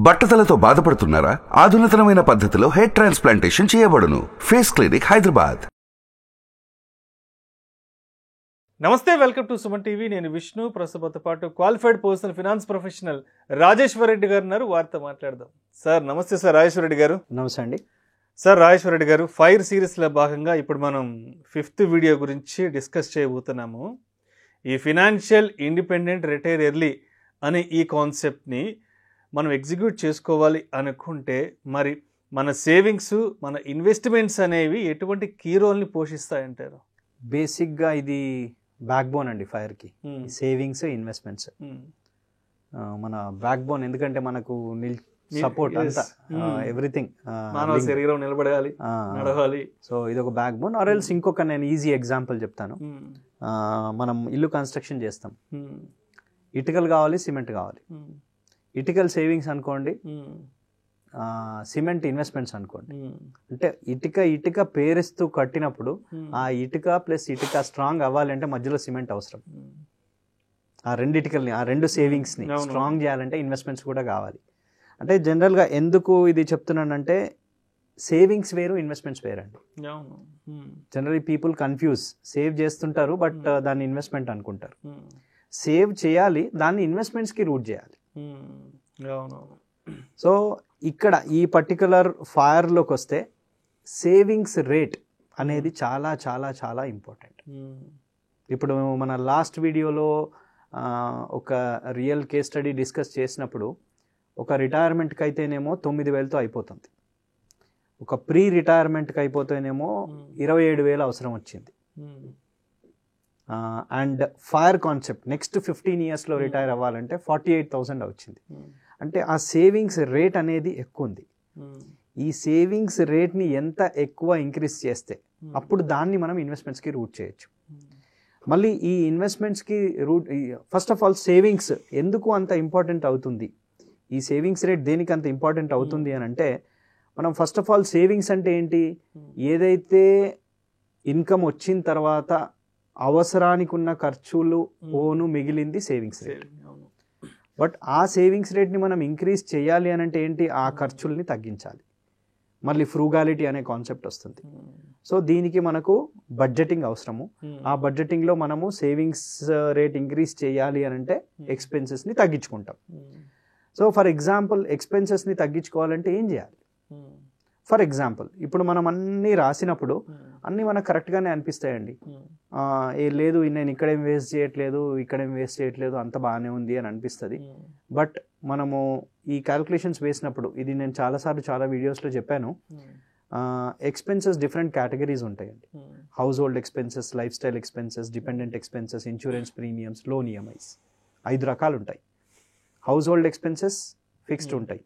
బట్టతలతో బాధపడుతున్నారా? ఆధునితనమైన పద్ధతిలో hair transplantation చేయబడును. Face clinic, Hyderabad. నమస్తే, వెల్కమ్ టు సుమన్ టీవీ. నేను విష్ణు. ప్రస్తుతంతో పాటు qualified personal finance professional Rajeshwar Reddy గారు ఉన్నారు. వారితో మాట్లాడదాం. సార్ నమస్తే. సార్ రాజేశ్వర్ రెడ్డి గారు. నమస్తే అండి. సార్ రాజేశ్వర్ రెడ్డి గారు, ఫైర్ సిరీస్లో భాగంగా ఇప్పుడు మనం 5th వీడియో గురించి డిస్కస్ చేయబోతున్నాము. ఈ ఫినాన్షియల్ ఇండిపెండెంట్ రిటైర్ ఎర్లీ అనే ఈ కాన్సెప్ట్ని మనం ఎగ్జిక్యూట్ చేసుకోవాలి అనుకుంటే మరి మన సేవింగ్స్, మన ఇన్వెస్ట్మెంట్స్ అనేవి ఎటువంటి కీ రోల్ని పోషిస్తాయంటారు? బేసిక్గా ఇది బ్యాక్ బోన్ అండి ఫైర్కి. సేవింగ్స్, ఇన్వెస్ట్మెంట్స్ మన బ్యాక్ బోన్. ఎందుకంటే మనకు సపోర్ట్ అంతా, ఎవ్రీథింగ్. మానవ శరీరం నిలబడాలి, నడవాలి. సో ఇది ఒక బ్యాక్ బోన్. ఆర్ ఎల్స్ ఇంకొక నేను ఈజీ ఎగ్జాంపుల్ చెప్తాను. మనం ఇల్లు కన్స్ట్రక్షన్ చేస్తాం, ఇటుకలు కావాలి, సిమెంట్ కావాలి. ఇటుకల్ సేవింగ్స్ అనుకోండి, సిమెంట్ ఇన్వెస్ట్మెంట్స్ అనుకోండి. అంటే ఇటుక పేరుస్తూ కట్టినప్పుడు ఆ ఇటుక ప్లస్ ఇటుక స్ట్రాంగ్ అవ్వాలంటే మధ్యలో సిమెంట్ అవసరం. ఆ రెండు ఇటుకల్ని, ఆ రెండు సేవింగ్స్ని స్ట్రాంగ్ చేయాలంటే ఇన్వెస్ట్మెంట్స్ కూడా కావాలి. అంటే జనరల్గా ఎందుకు ఇది చెప్తున్నానంటే సేవింగ్స్ వేరు, ఇన్వెస్ట్మెంట్స్ వేరండి. Generally people confuse. సేవ్ చేస్తుంటారు బట్ దాన్ని ఇన్వెస్ట్మెంట్ అనుకుంటారు. సేవ్ చేయాలి, దాన్ని ఇన్వెస్ట్మెంట్స్కి రూట్ చేయాలి. సో ఇక్కడ ఈ పర్టికులర్ ఫైర్లోకి వస్తే సేవింగ్స్ రేట్ అనేది చాలా చాలా చాలా ఇంపార్టెంట్. ఇప్పుడు మన లాస్ట్ వీడియోలో ఒక రియల్ కేస్ స్టడీ డిస్కస్ చేసినప్పుడు ఒక రిటైర్మెంట్కి అయితేనేమో 9,000తో అయిపోతుంది, ఒక ప్రీ రిటైర్మెంట్కి అయిపోతేనేమో 27,000 అవసరం వచ్చింది. అండ్ ఫైర్ కాన్సెప్ట్ నెక్స్ట్ 15 yearsలో రిటైర్ అవ్వాలంటే 48,000 వచ్చింది. అంటే ఆ సేవింగ్స్ రేట్ అనేది ఎక్కువ ఉంది. ఈ సేవింగ్స్ రేట్ని ఎంత ఎక్కువ ఇంక్రీజ్ చేస్తే అప్పుడు దాన్ని మనం ఇన్వెస్ట్మెంట్స్కి రూట్ చేయొచ్చు. మళ్ళీ ఈ ఇన్వెస్ట్మెంట్స్కి route, first of all savings ఎందుకు అంత ఇంపార్టెంట్ అవుతుంది, ఈ సేవింగ్స్ రేట్ దేనికి అంత ఇంపార్టెంట్ అవుతుంది అని అంటే, మనం ఫస్ట్ ఆఫ్ ఆల్ సేవింగ్స్ అంటే ఏంటి, ఏదైతే ఇన్కమ్ వచ్చిన తర్వాత అవసరానికి ఉన్న ఖర్చులు ఓను మిగిలింది సేవింగ్స్ రేట్. బట్ ఆ సేవింగ్స్ రేట్ని మనం ఇంక్రీజ్ చేయాలి అని అంటే ఏంటి, ఆ ఖర్చుల్ని తగ్గించాలి. మళ్ళీ ఫ్రూగాలిటీ అనే కాన్సెప్ట్ వస్తుంది. సో దీనికి మనకు బడ్జెటింగ్ అవసరము. ఆ బడ్జెటింగ్లో మనము సేవింగ్స్ రేట్ ఇంక్రీజ్ చేయాలి అని అంటే ఎక్స్పెన్సెస్ని తగ్గించుకుంటాం. సో ఫర్ ఎగ్జాంపుల్ ఎక్స్పెన్సెస్ని తగ్గించుకోవాలంటే ఏం చేయాలి? ఫర్ ఎగ్జాంపుల్ ఇప్పుడు మనం అన్నీ రాసినప్పుడు అన్నీ మనకు కరెక్ట్గానే అనిపిస్తాయండి. ఏ లేదు, నేను ఇక్కడేం వేస్ట్ చేయట్లేదు, అంత బాగానే ఉంది అని అనిపిస్తుంది. బట్ మనము ఈ క్యాల్కులేషన్స్ వేసినప్పుడు, ఇది నేను చాలా వీడియోస్లో చెప్పాను, ఎక్స్పెన్సెస్ డిఫరెంట్ కేటగిరీస్ ఉంటాయండి. House hold expenses, life style expenses, dependent expenses, insurance premiums, loan EMIs, 5 రకాలు ఉంటాయి. హౌస్ హోల్డ్ ఎక్స్పెన్సెస్ ఫిక్స్డ్ ఉంటాయి,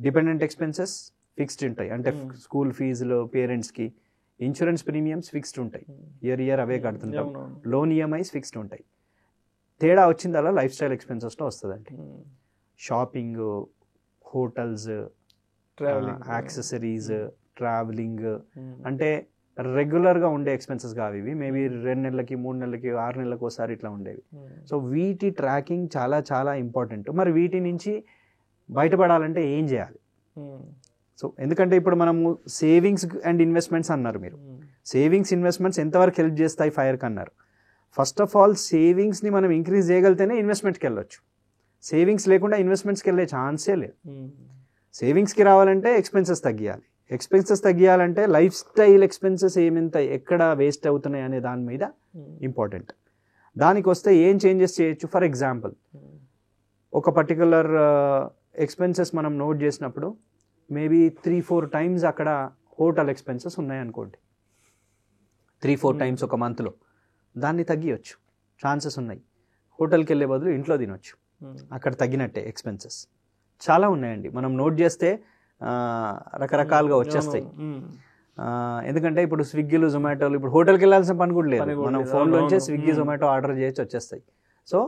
డిపెండెంట్ ఎక్స్పెన్సెస్ ఫిక్స్డ్ ఉంటాయి, అంటే స్కూల్ ఫీజులు పేరెంట్స్కి. ఇన్సూరెన్స్ ప్రీమియమ్స్ ఫిక్స్డ్ ఉంటాయి, ఇయర్ అవే కడుతుంటాం. లోన్ ఈఎంఐస్ ఫిక్స్డ్ ఉంటాయి. తేడా వచ్చిందల్లా లైఫ్ స్టైల్ ఎక్స్పెన్సెస్లో వస్తుందండి. షాపింగ్, హోటల్స్, యాక్సెసరీస్, ట్రావెలింగ్, అంటే రెగ్యులర్గా ఉండే ఎక్స్పెన్సెస్ కావు ఇవి. మేబీ 2 నెలలకి, 3 నెలలకి, 6 నెలలకు ఒకసారి ఇట్లా ఉండేవి. సో వీటి ట్రాకింగ్ చాలా చాలా ఇంపార్టెంట్. మరి వీటి నుంచి బయటపడాలంటే ఏం చేయాలి? సో ఎందుకంటే ఇప్పుడు మనము సేవింగ్స్ అండ్ ఇన్వెస్ట్మెంట్స్ అన్నారు మీరు. సేవింగ్స్, ఇన్వెస్ట్మెంట్స్ ఎంతవరకు హెల్ప్ చేస్తాయి ఫైర్కి అన్నారు. ఫస్ట్ ఆఫ్ ఆల్ సేవింగ్స్ని మనం ఇంక్రీజ్ చేయగలితేనే ఇన్వెస్ట్మెంట్కి వెళ్ళొచ్చు. సేవింగ్స్ లేకుండా ఇన్వెస్ట్మెంట్స్కి వెళ్ళే ఛాన్సే లేదు. సేవింగ్స్కి రావాలంటే ఎక్స్పెన్సెస్ తగ్గియాలంటే లైఫ్ స్టైల్ ఎక్స్పెన్సెస్ ఎక్కడ వేస్ట్ అవుతున్నాయి అనే దాని మీద ఇంపార్టెంట్. దానికి వస్తే ఏం చేంజెస్ చేయొచ్చు? ఫర్ ఎగ్జాంపుల్ ఒక పర్టికులర్ ఎక్స్పెన్సెస్ మనం నోట్ చేసినప్పుడు మేబీ 3-4 టైమ్స్ అక్కడ హోటల్ ఎక్స్పెన్సెస్ ఉన్నాయనుకోండి, 3-4 టైమ్స్ ఒక మంత్లో, దాన్ని తగ్గియచ్చు, ఛాన్సెస్ ఉన్నాయి. హోటల్కి వెళ్ళే బదులు ఇంట్లో తినొచ్చు, అక్కడ తగ్గినట్టే ఎక్స్పెన్సెస్ చాలా ఉన్నాయండి. మనం నోట్ చేస్తే రకరకాలుగా వచ్చేస్తాయి. ఎందుకంటే ఇప్పుడు స్విగ్గీలు, జొమాటోలు, ఇప్పుడు హోటల్కి వెళ్ళాల్సిన పని కూడా లేదు, మనం ఫోన్లోంచే స్విగ్గీ, జొమాటో ఆర్డర్ చేయొచ్చు, వచ్చేస్తాయి. సో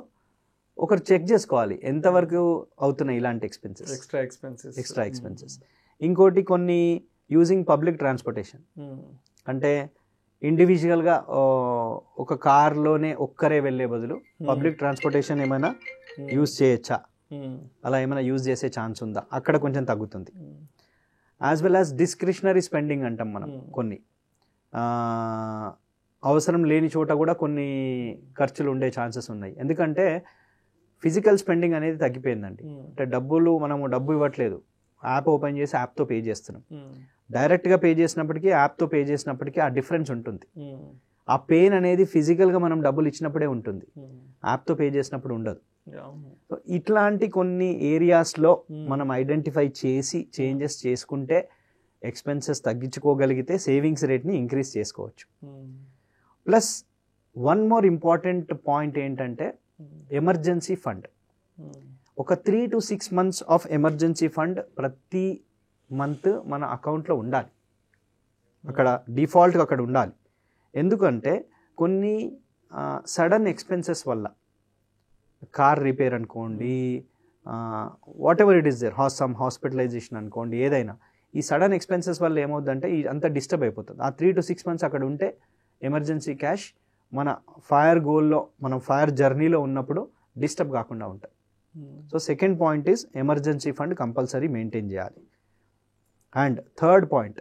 ఒకరు చెక్ చేసుకోవాలి ఎంతవరకు అవుతున్నాయి ఇలాంటి ఎక్స్పెన్సెస్, ఎక్స్ట్రా ఎక్స్పెన్సెస్. ఇంకోటి కొన్ని యూజింగ్ పబ్లిక్ ట్రాన్స్పోర్టేషన్, అంటే ఇండివిజువల్గా ఒక కార్లోనే ఒక్కరే వెళ్ళే బదులు పబ్లిక్ ట్రాన్స్పోర్టేషన్ ఏమైనా యూజ్ చేయొచ్చా అలా ఏమైనా యూజ్ చేసే ఛాన్స్ ఉందా, అక్కడ కొంచెం తగ్గుతుంది. As well as discretionary spending అంటాం మనం. కొన్ని అవసరం లేని చోట కూడా కొన్ని ఖర్చులు ఉండే ఛాన్సెస్ ఉన్నాయి. ఎందుకంటే ఫిజికల్ స్పెండింగ్ అనేది తగ్గిపోయిందండి. అంటే మనము డబ్బు ఇవ్వట్లేదు, యాప్ ఓపెన్ చేసి యాప్తో పే చేస్తున్నాం. డైరెక్ట్గా పే చేసినప్పటికీ యాప్తో పే చేసినప్పటికీ ఆ డిఫరెన్స్ ఉంటుంది. ఆ పెయిన్ అనేది ఫిజికల్గా మనం డబ్బులు ఇచ్చినప్పుడే ఉంటుంది, యాప్తో పే చేసినప్పుడు ఉండదు. సో ఇట్లాంటి కొన్ని ఏరియాస్లో మనం ఐడెంటిఫై చేసి చేంజెస్ చేసుకుంటే ఎక్స్పెన్సెస్ తగ్గించుకోగలిగితే సేవింగ్స్ రేట్ని ఇంక్రీజ్ చేసుకోవచ్చు. Plus one more important point ఏంటంటే ఎమర్జెన్సీ ఫండ్. ఒక 3 to 6 months of emergency fund ప్రతి మంత్ మన అకౌంట్లో ఉండాలి. అక్కడ డిఫాల్ట్గా అక్కడ ఉండాలి. ఎందుకంటే కొన్ని సడన్ ఎక్స్పెన్సెస్ వల్ల, కార్ రిపేర్ అనుకోండి, whatever it is there, hospitalisation అనుకోండి, ఏదైనా ఈ సడన్ ఎక్స్పెన్సెస్ వల్ల ఏమవుతుందంటే అంతా డిస్టర్బ్ అయిపోతుంది. ఆ 3 to 6 months అక్కడ ఉంటే ఎమర్జెన్సీ క్యాష్ మన మనం ఫైర్ జర్నీలో ఉన్నప్పుడు డిస్టర్బ్ కాకుండా ఉంటాయి. So second point is emergency fund compulsory maintain చేయాలి. అండ్ థర్డ్ పాయింట్,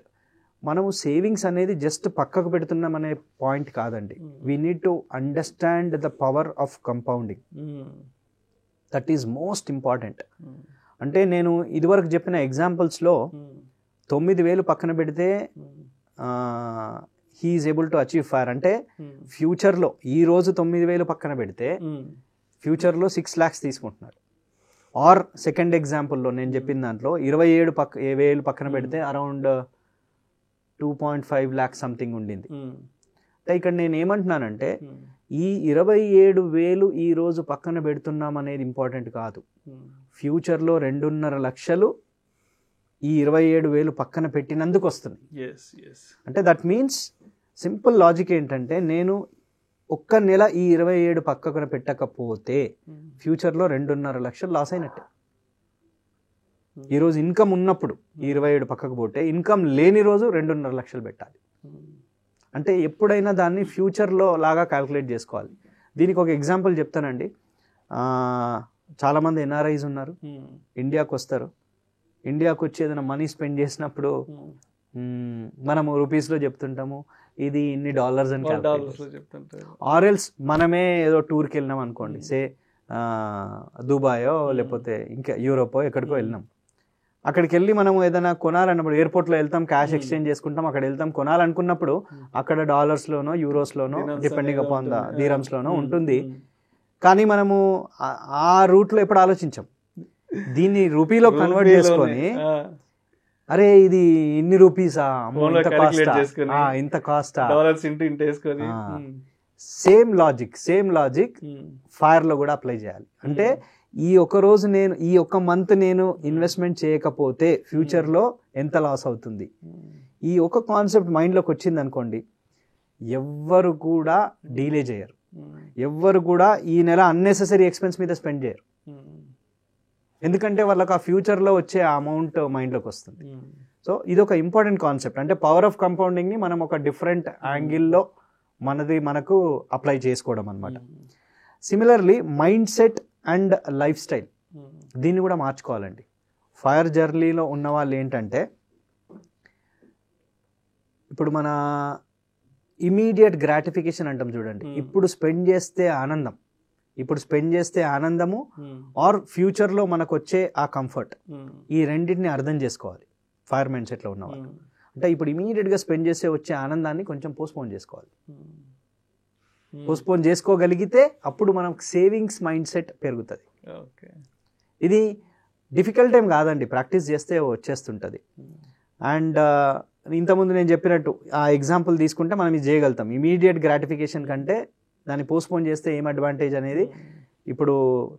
మనము సేవింగ్స్ అనేది జస్ట్ పక్కకు పెడుతున్నాం అనే పాయింట్ కాదండి. We need to understand the power of compounding. That is most important. అంటే నేను ఇదివరకు చెప్పిన ఎగ్జాంపుల్స్లో 9,000 పక్కన పెడితే he is able to achieve fire అంటే ఫ్యూచర్లో ఈరోజు 9,000 పక్కన పెడితే ఫ్యూచర్లో 6 lakhs తీసుకుంటున్నాడు. ఆర్ సెకండ్ ఎగ్జాంపుల్లో నేను చెప్పిన దాంట్లో 27,000 పక్కన పెడితే అరౌండ్ 2.5 lakhs సంథింగ్ ఉండింది. అంటే ఇక్కడ నేను ఏమంటున్నానంటే ఈ 27,000 ఈ రోజు పక్కన పెడుతున్నాం అనేది ఇంపార్టెంట్ కాదు. ఫ్యూచర్లో 2.5 లక్షలు ఈ 27,000 పక్కన పెట్టినందుకు వస్తుంది. అంటే దట్ మీన్స్ సింపుల్ లాజిక్ ఏంటంటే నేను ఒక్క నెల ఈ 27 పక్కన పెట్టకపోతే ఫ్యూచర్లో 2.5 లక్షలు లాస్ అయినట్టే. ఈరోజు ఇన్కమ్ ఉన్నప్పుడు ఈ 27 పక్కకు పోతే ఇన్కమ్ లేని రోజు 2.5 లక్షలు పెట్టాలి. అంటే ఎప్పుడైనా దాన్ని ఫ్యూచర్లో లాగా క్యాల్కులేట్ చేసుకోవాలి. దీనికి ఒక ఎగ్జాంపుల్ చెప్తానండి. చాలామంది ఎన్ఆర్ఐస్ ఉన్నారు, ఇండియాకు వస్తారు. ఇండియాకు వచ్చి ఏదైనా మనీ స్పెండ్ చేసినప్పుడు మనము రూపీస్లో చెప్తుంటాము, ఇది ఇన్ని డాలర్స్ అని చెప్తుంటారు. ఆర్ఎల్స్ మనమే ఏదో టూర్కి వెళ్ళినాం అనుకోండి, సే దుబాయో లేకపోతే ఇంకా యూరోపో ఎక్కడికో వెళ్ళినాం. అక్కడికి వెళ్ళి మనం ఏదైనా కొనాలన్నప్పుడు ఎయిర్పోర్ట్లో వెళ్తాం, క్యాష్ ఎక్స్చేంజ్ చేసుకుంటాం, అక్కడ వెళ్తాం కొనాలనుకున్నప్పుడు అక్కడ డాలర్స్లోనో యూరోస్లోనో డిపెండింగ్ అపాన్ ద దీరమ్స్లోనో ఉంటుంది. కానీ మనము ఆ రూట్లో ఎప్పుడు ఆలోచించాం. దీన్ని రూపీలో కన్వర్ట్ చేసుకొని అరే ఇది ఇన్ని రూపీసా, ఇంత కాస్టా, సేమ్ లాజిక్ ఫైర్ లో కూడా అప్లై చేయాలి. అంటే ఈ ఒక రోజు నేను ఈ ఒక మంత్ నేను ఇన్వెస్ట్మెంట్ చేయకపోతే ఫ్యూచర్ లో ఎంత లాస్ అవుతుంది, ఈ ఒక కాన్సెప్ట్ మైండ్ లోకి వచ్చింది అనుకోండి, ఎవ్వరు కూడా డీలే చేయరు, ఎవ్వరు కూడా ఈ నెల అన్నెసెసరీ ఎక్స్పెన్స్ మీద స్పెండ్ చేయరు. ఎందుకంటే వాళ్ళకి ఆ ఫ్యూచర్లో వచ్చే అమౌంట్ మైండ్లోకి వస్తుంది. సో ఇది ఒక ఇంపార్టెంట్ కాన్సెప్ట్. అంటే పవర్ ఆఫ్ కంపౌండింగ్ని మనం ఒక డిఫరెంట్ యాంగిల్లో మనకు అప్లై చేసుకోవడం అనమాట. Similarly mind set and life style, దీన్ని కూడా మార్చుకోవాలండి. ఫైర్ జర్నీలో ఉన్న వాళ్ళు ఏంటంటే ఇప్పుడు మన ఇమీడియట్ గ్రాటిఫికేషన్ అంటాం చూడండి, ఇప్పుడు స్పెండ్ చేస్తే ఆనందము ఆర్ ఫ్యూచర్లో మనకు వచ్చే ఆ కంఫర్ట్, ఈ రెండింటిని అర్థం చేసుకోవాలి ఫైర్ మైండ్ సెట్లో ఉన్నవాళ్ళు. అంటే ఇప్పుడు ఇమీడియట్గా స్పెండ్ చేసే వచ్చే ఆనందాన్ని కొంచెం పోస్ట్పోన్ చేసుకోవాలి. పోస్ట్పోన్ చేసుకోగలిగితే అప్పుడు మనకు సేవింగ్స్ మైండ్ సెట్ పెరుగుతుంది. ఇది డిఫికల్ట్ ఏం కాదండి, ప్రాక్టీస్ చేస్తే వచ్చేస్తుంటుంది. అండ్ ఇంతకుముందు నేను చెప్పినట్టు ఆ ఎగ్జాంపుల్ తీసుకుంటే మనం ఇది చేయగలుగుతాం. ఇమీడియట్ గ్రాటిఫికేషన్ కంటే దాన్ని పోస్ట్పోన్ చేస్తే ఏం అడ్వాంటేజ్ అనేది, ఇప్పుడు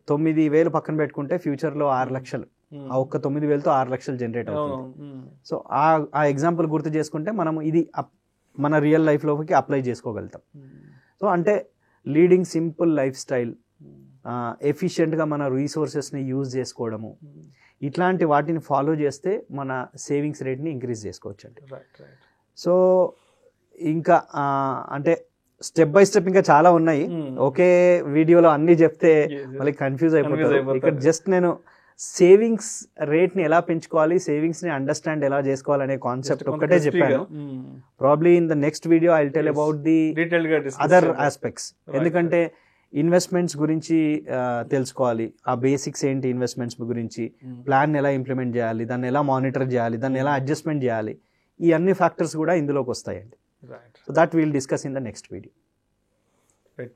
9,000 పక్కన పెట్టుకుంటే ఫ్యూచర్లో 6 లక్షలు, ఆ ఒక్క 9,000తో 6 లక్షలు జనరేట్ అవుతుంది. సో ఆ ఎగ్జాంపుల్ గుర్తు చేసుకుంటే మనం ఇది మన రియల్ లైఫ్లోకి అప్లై చేసుకోగలుగుతాం. సో అంటే లీడింగ్ సింపుల్ లైఫ్ స్టైల్, ఎఫిషియెంట్గా మన రీసోర్సెస్ని యూజ్ చేసుకోవడము, ఇట్లాంటి వాటిని ఫాలో చేస్తే మన సేవింగ్స్ రేట్ని ఇంక్రీజ్ చేసుకోవచ్చు అండి. సో ఇంకా అంటే స్టెప్ బై స్టెప్ ఇంకా చాలా ఉన్నాయి. ఒకే వీడియోలో అన్ని చెప్తే మళ్ళీ కన్ఫ్యూజ్ అయిపోతారు. ఇక్కడ జస్ట్ నేను సేవింగ్స్ రేట్ ని ఎలా పెంచుకోవాలి, సేవింగ్స్ ని అండర్స్టాండ్ ఎలా చేసుకోవాలి అనే కాన్సెప్ట్ ఒక్కటే చెప్పాను. Probably in the next video I will tell about the other aspects. ఎందుకంటే ఇన్వెస్ట్మెంట్స్ గురించి తెలుసుకోవాలి, ఆ బేసిక్స్ ఏంటి ఇన్వెస్ట్మెంట్స్ గురించి, ప్లాన్ ఎలా ఇంప్లిమెంట్ చేయాలి, దాన్ని ఎలా మానిటర్ చేయాలి, దాన్ని ఎలా అడ్జస్ట్మెంట్ చేయాలి, ఈ అన్ని ఫ్యాక్టర్స్ కూడా ఇందులోకి వస్తాయండి. So that will discuss in the next video.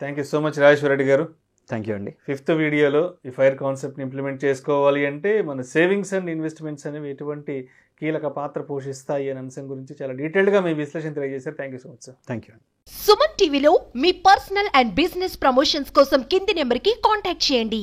Thank you so much Rajeshwara Reddy garu. Thank you అండి. 5th వీడియోలో ఈ ఫైర్ కాన్సెప్ట్ని ఇంప్లిమెంట్ చేసుకోవాలి అంటే మన సేవింగ్స్ అండ్ ఇన్వెస్ట్మెంట్స్ అనేవి ఎటువంటి కీలక పాత్ర పోషిస్తాయి అనే అంశం గురించి చాలా డీటెయిల్గా మీ విశ్లేషణ తెలియజేశారు. Thank you so much sir. Thank you. Suman టీవీలో మీ పర్సనల్ అండ్ బిజినెస్ ప్రమోషన్స్ కోసం కింది నెంబర్కి కాంటాక్ట్ చేయండి.